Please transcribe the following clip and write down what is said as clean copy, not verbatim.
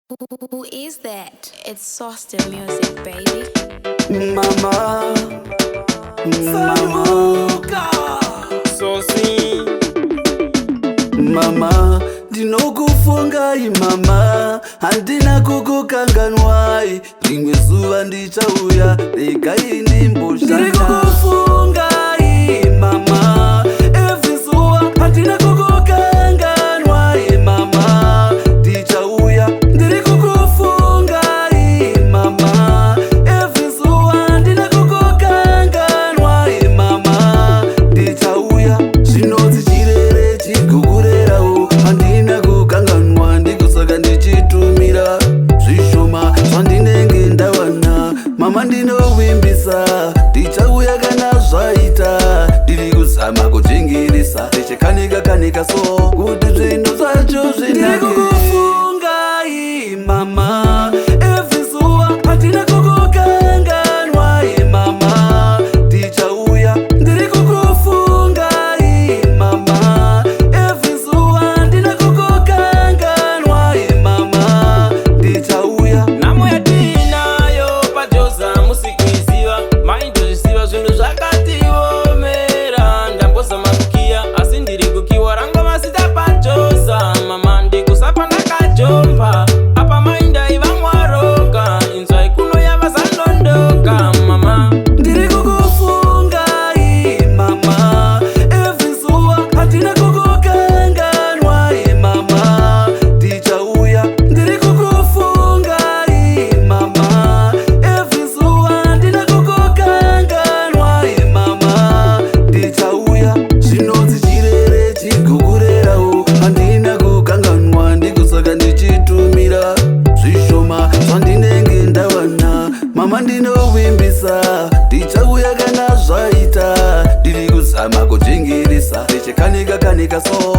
Who is that? It's Sauce Music, baby. Mama, Saluka, Sosi Mama, ndinokufungai mama, handina kukukanganwai, rimwe zuva ndichauya, regai ndimboshanda. Ndirikukufungai mama, every zuva handina kukukanganwai mama, ndichauya. Ndirikukufungai mama, every zuva handina kukukanganwai mama, ndichauya. Zvinonzi chirere chigugurerawo, handina kukanganwa, ndikusaka ndichitumira zvishoma zvandinenge ndawana. Mama ndinovimbisa, ndichauya kana zvaita, ndiri kuzama kudzvingirisa, ndichikanika so kuti zvinhu zvacho zvinake. Ndirikukufungai mama, every zuva handina kukukanganwai mama, ndichauya. Ndirikukufungai mama, every zuva handina kukukanganwai mama, ndichauya. Namo yatinayo pajoza musikuiziva maindozvisiva zvinhu zvakatiomera ndamboza makukiya asi ndiri kukiwa rangwa masita pajoza mama ndikusapa ndakajomba apa maindaiva mwaroka inzwai kuno yavazandondoka mama. Ndirikukufungai mama, every zuva handina kukukanganwai mama, ndichauya. Ndirikukufungai mama, every zuva handina kukukanganwai mama, ndichauya. Zvinonzi chirere chigugurerawo, handina kukanganwa, ndikusaka ndichitumira zvishoma zvandinenge ndawana. Mama ndinovimbisa, ndichauya kana zvaita, ndiri kuzama kudzvingirisa, ndichikanika so